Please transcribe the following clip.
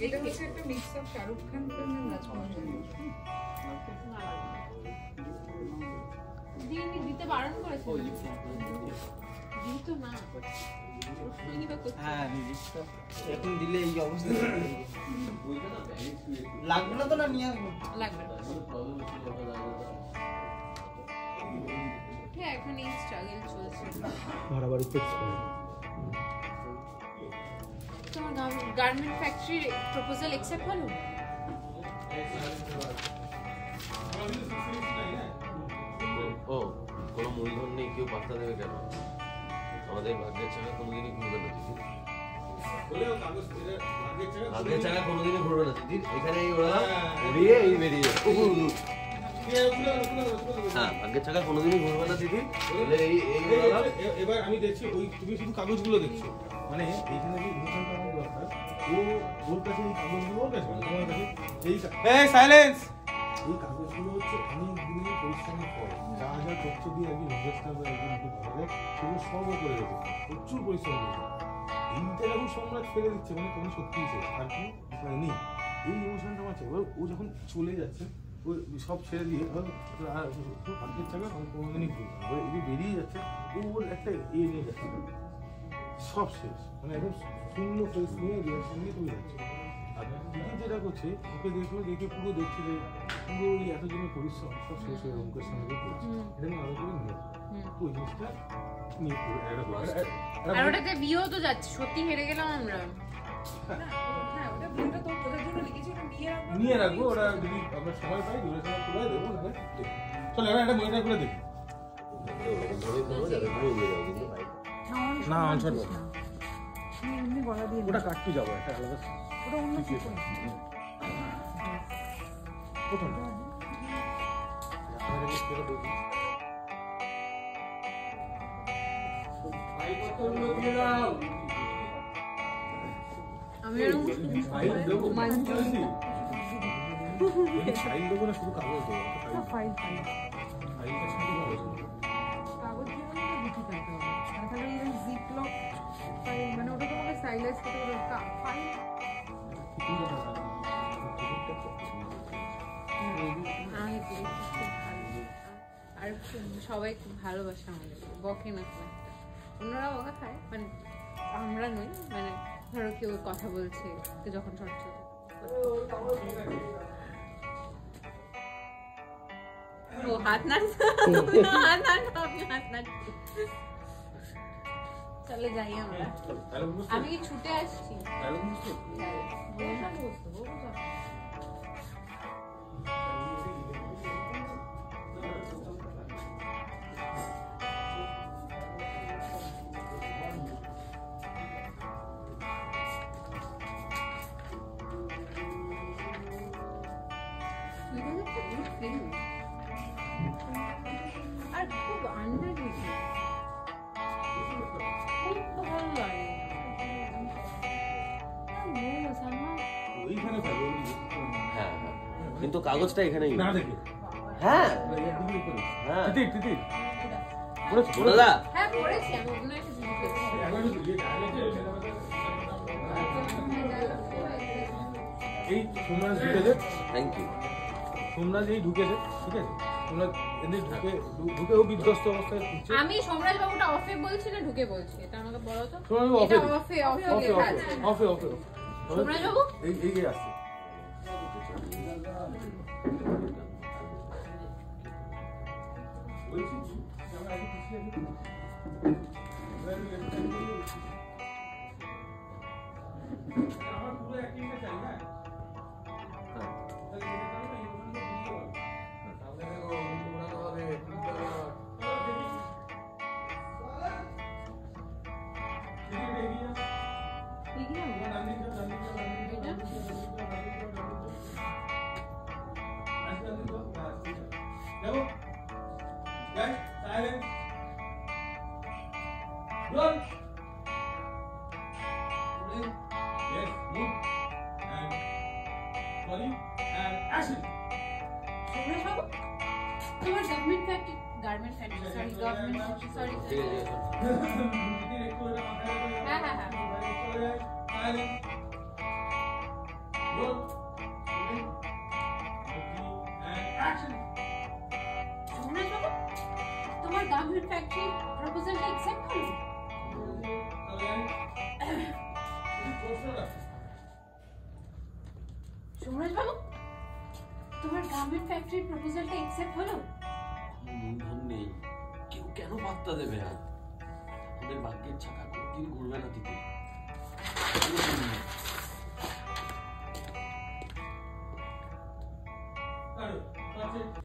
এটা হচ্ছে একটা mix of Shahrukh Khan film আর রাজকুমার দিনে দিতে বারণ করেছে দিত না হ্যাঁ এখন দিলে এই অবস্থা লাগবে না তো না নিয়ে আসবো লাগবে হ্যাঁ এখন এই স্ট্রাগল চলছে ভাড়াবাড়ি ফিক্স করে তোমার গার্মেন্ট ফ্যাক্টরির প্রপোজাল অ্যাকসেপ্ট হলো ও কোনো মূলধন নেই কেউ পাত্তা দেবে কেন আমাদের ভাগ্যের চাকা কোনোদিনই ঘুরবে না দিদি ভাগ্যের চাকা কোনোদিনই ঘুরবে না দিদি এখানে ওরা বেরিয়ে এই বেরিয়ে হ্যাঁ ভাগ্যের চাকা কোনোদিনই ঘুরবে না দিদি এবার আমি দেখছি ওই তুমি শুধু কাগজগুলো দেখছো মানে এইখানে যে ইমোশনটা আমার দরকার ও ওর কাছে এই কাগজগুলো ওর কাছে তোমার কাছে এই সাইলেন্স এই কাগজগুলো হচ্ছে অনেক দিনের পরিশ্রমের ফল যা যা তথ্য দিয়ে একজন ইনভেস্টার বা একজন ভাবে সেগুলো সর্ব করে রেখেছে প্রচুর পরিশ্রম করেছে এইটা যখন সম্রাট ফেলে দিচ্ছে মানে তখন সত্যিই শেষ আর কোনো উপায় নেই এই ইমোশনটা আমার চাই এবার ও যখন চলে যাচ্ছে ও সব ছেড়ে দিয়ে ভাগ্যের চাকা কোনোদিনই ভুল এবার এই যে বেরিয়ে যাচ্ছে ও ওর একটা নিয়ে যাচ্ছে সব শেষ মানে একদম শূন্য ফেস নিয়ে রিয়াকশন নিয়ে তুমি যাচ্ছে আর দিদি যেটা করছে ওকে দেখলো দেখে পুরো দেখছে যে পুরো ওই এতজনের পরিশ্রম সব শেষ হয়ে অঙ্কের সঙ্গে করছে এটা নিয়ে আরো করে নিয়ে তো ওই জিনিসটা নিয়ে আর ওটাতে বিয়েও তো যাচ্ছে সত্যি হেরে গেলাম আমরা হ্যাঁ ওটা ভিডিওটা তো ওদের জন্য লিখেছি ওটা নিয়ে রাখবো ওরা যদি আমরা সময় পাই দূরে সময় করে দেবো চলো এবার একটা মনিটর করে দেখি না অনশট এমনি গলা দিয়ে ওটা কাটতে যাবো একটা আলাদা ওটা অন্য কিছু প্রথম আমি এরকম ফাইল দেবো ফাইল দেবো না শুধু কাগজ দেবো ফাইল ফাইলটা শুধু কাগজ দিয়ে দুটি পাইতে হবে মানে তাহলে এই জিপ লক ফাইল মানে ওটা তোমাকে স্টাইলাইজ করতে হবে ফাইল আর সবাই খুব ভালোবাসে আমাদের বকে না খুব একটা অন্যরা বকা খায় মানে আমরা নই মানে ধরো কেউ কথা বলছে যখন ছোট ছোট ও হাত নাড়ছে চলে যাই আমরা আমি কি ছুটে আসছি আর খুব আন্ডাররেটেড খুব ভালো লাগে ওইখানে পাবো হ্যাঁ হ্যাঁ কিন্তু কাগজটা এখানেই না দেখে হ্যাঁ হ্যাঁ ঠিক ঠিক ঠিক দাদা হ্যাঁ পড়েছি আমি অন্য একটা জিনিস এই তোমরা ঢুকেছে থ্যাংক ইউ তোমরা যেই ঢুকেছে ঠিক আছে তোমরা এদের ঢুকে ও বিধ্বস্ত অবস্থায় ঢুকছে আমি সম্রাট বাবুটা অফে বলছি না ঢুকে বলছি এটা আমাকে বলো তো তোমরা অফে অফে অফে অফে অফে সম্রাট বাবু এই আসছে আমার পুরো অ্যাক্টিংটা চাই না Run! Yes, move. And sorry. And action! সম্রাট বাবু তোমার garment factory sorry government sorry হ্যাঁ হ্যাঁ হ্যাঁ সোমনাথ বাবু, তোমার গাম্ভীর ফ্যাক্টরি প্রপোজালটা অ্যাকসেপ্ট হলো? সোমনাথ বাবু, তোমার গাম্ভীর ফ্যাক্টরির প্রপোজালটা অ্যাকসেপ্ট হলো? মূলধন নেই, কেউ কেন পাত্তা দেবে? আর আমাদের ভাগ্যের চাকা কোনদিন ঘুরবে না দিদি।